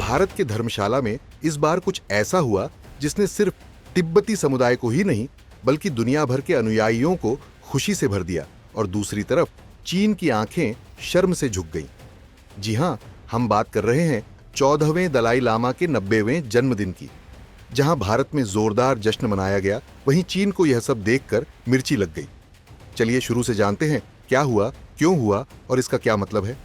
भारत के धर्मशाला में इस बार कुछ ऐसा हुआ जिसने सिर्फ तिब्बती समुदाय को ही नहीं बल्कि दुनिया भर के अनुयायियों को खुशी से भर दिया और दूसरी तरफ चीन की आंखें शर्म से झुक गईं। जी हां, हम बात कर रहे हैं 14वें दलाई लामा के 90वें जन्मदिन की। जहां भारत में जोरदार जश्न मनाया गया, वहीं चीन को यह सब देखकर मिर्ची लग गई। चलिए शुरू से जानते हैं क्या हुआ, क्यों हुआ और इसका क्या मतलब है।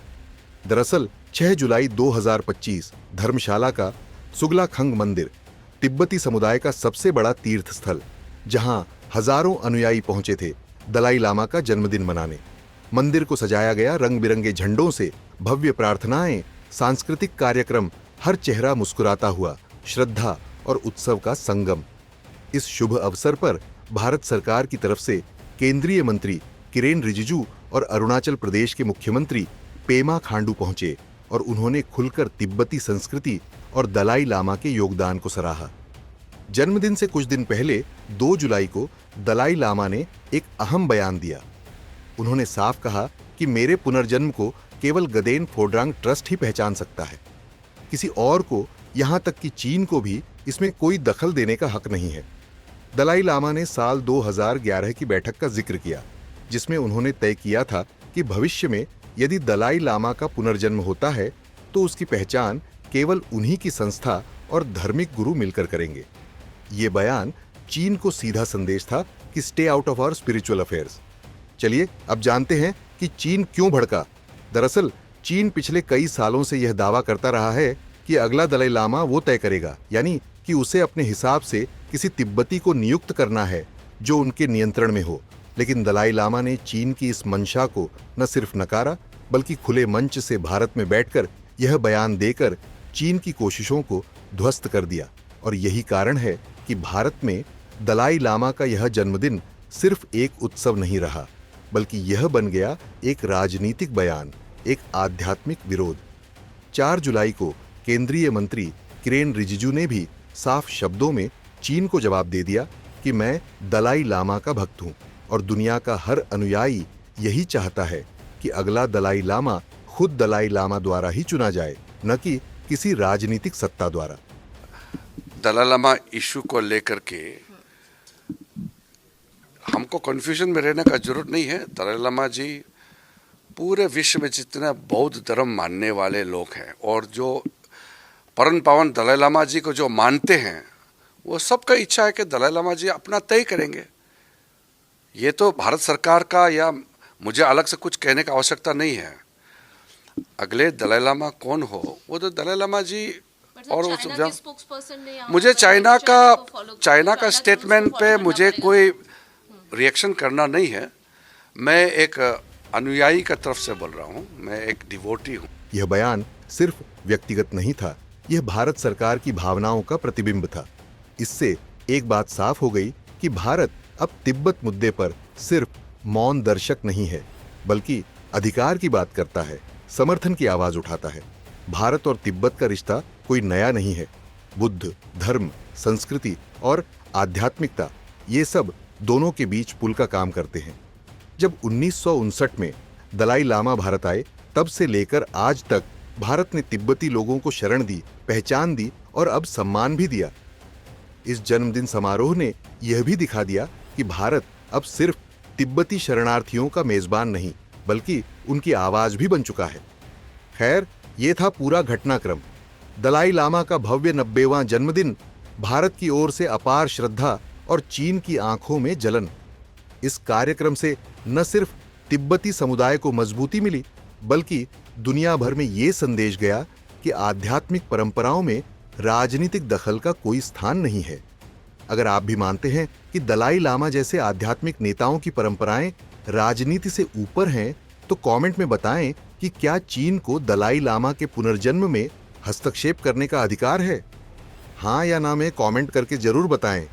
दरअसल 6 जुलाई 2025 धर्मशाला का सुगलाखंग मंदिर तिब्बती समुदाय का सबसे बड़ा तीर्थ स्थल, जहां हजारों अनुयायी पहुंचे थे दलाई लामा का जन्मदिन मनाने। मंदिर को सजाया गया रंग बिरंगे झंडों से, भव्य प्रार्थनाएं, सांस्कृतिक कार्यक्रम, हर चेहरा मुस्कुराता हुआ, श्रद्धा और उत्सव का संगम। इस शुभ अवसर पर भारत सरकार की तरफ से केंद्रीय मंत्री किरेन रिजिजू और अरुणाचल प्रदेश के मुख्यमंत्री पेमा खांडू पहुंचे और उन्होंने खुलकर तिब्बती संस्कृति और दलाई लामा के योगदान को सराहा। जन्मदिन से कुछ दिन पहले 2 जुलाई को दलाई लामा ने एक अहम बयान दिया। उन्होंने साफ कहा कि मेरे पुनर्जन्म को केवल गदेन फोड्रांग ट्रस्ट ही पहचान सकता है। किसी और को, यहां तक कि चीन को भी इसमें कोई दखल देने का हक नहीं है। दलाई लामा ने साल 2011 की बैठक का जिक्र किया, जिसमें उन्होंने तय किया था कि भविष्य में यदि दलाई लामा का पुनर्जन्म होता है तो उसकी पहचान केवल उन्हीं की संस्था और धार्मिक गुरु मिलकर करेंगे। ये बयान चीन को सीधा संदेश था कि stay out of our spiritual affairs. चलिए अब जानते हैं कि चीन क्यों भड़का। दरअसल चीन पिछले कई सालों से यह दावा करता रहा है कि अगला दलाई लामा वो तय करेगा, यानी कि उसे अपने हिसाब से किसी तिब्बती को नियुक्त करना है जो उनके नियंत्रण में हो। लेकिन दलाई लामा ने चीन की इस मंशा को न सिर्फ नकारा, बल्कि खुले मंच से भारत में बैठकर यह बयान देकर चीन की कोशिशों को ध्वस्त कर दिया। और यही कारण है कि भारत में दलाई लामा का यह जन्मदिन सिर्फ एक उत्सव नहीं रहा, बल्कि यह बन गया एक राजनीतिक बयान, एक आध्यात्मिक विरोध। 4 जुलाई को केंद्रीय मंत्री किरेन रिजिजू ने भी साफ शब्दों में चीन को जवाब दे दिया कि मैं दलाई लामा का भक्त हूं और दुनिया का हर अनुयायी यही चाहता है कि अगला दलाई लामा खुद दलाई लामा द्वारा ही चुना जाए, न कि किसी राजनीतिक सत्ता द्वारा। दलाई लामा इशू को लेकर के हमको कंफ्यूजन में रहने का जरूरत नहीं है। दलाई लामा जी पूरे विश्व में जितने बौद्ध धर्म मानने वाले लोग हैं और जो परम पावन दलाई लामा जी को जो मानते हैं, वो सबका इच्छा है कि दलाई लामा जी अपना तय करेंगे। ये तो भारत सरकार का या मुझे अलग से कुछ कहने का आवश्यकता नहीं है। अगले दलाई लामा कौन हो, वो तो दलाई लामा जी और मुझे चाइना का स्टेटमेंट पे मुझे कोई रिएक्शन करना नहीं है। मैं एक अनुयायी का तरफ से बोल रहा हूँ, मैं एक डिवोटी हूँ। यह बयान सिर्फ व्यक्तिगत नहीं था, यह भारत सरकार की भावनाओं का प्रतिबिंब था। इससे एक बात साफ हो गई कि भारत अब तिब्बत मुद्दे पर सिर्फ मौन दर्शक नहीं है, बल्कि अधिकार की बात करता है, समर्थन की आवाज उठाता है। भारत और तिब्बत का रिश्ता कोई नया नहीं है। बुद्ध, धर्म, संस्कृति और आध्यात्मिकता, ये सब दोनों के बीच पुल का काम करते हैं। जब 1959 में दलाई लामा भारत आए, तब से लेकर आज तक भारत ने तिब्बती लोगों को शरण दी, पहचान दी और अब सम्मान भी दिया। इस जन्मदिन समारोह ने यह भी दिखा दिया कि भारत अब सिर्फ तिब्बती शरणार्थियों का मेजबान नहीं, बल्कि उनकी आवाज भी बन चुका है। खैर, ये था पूरा घटनाक्रम। दलाई लामा का भव्य 90वां जन्मदिन, भारत की ओर से अपार श्रद्धा और चीन की आंखों में जलन। इस कार्यक्रम से न सिर्फ तिब्बती समुदाय को मजबूती मिली, बल्कि दुनिया भर में ये संदेश गया कि आध्यात्मिक परंपराओं में राजनीतिक दखल का कोई स्थान नहीं है। अगर आप भी मानते हैं कि दलाई लामा जैसे आध्यात्मिक नेताओं की परंपराएं राजनीति से ऊपर हैं, तो कमेंट में बताएं कि क्या चीन को दलाई लामा के पुनर्जन्म में हस्तक्षेप करने का अधिकार है। हां या ना में कमेंट करके जरूर बताएं।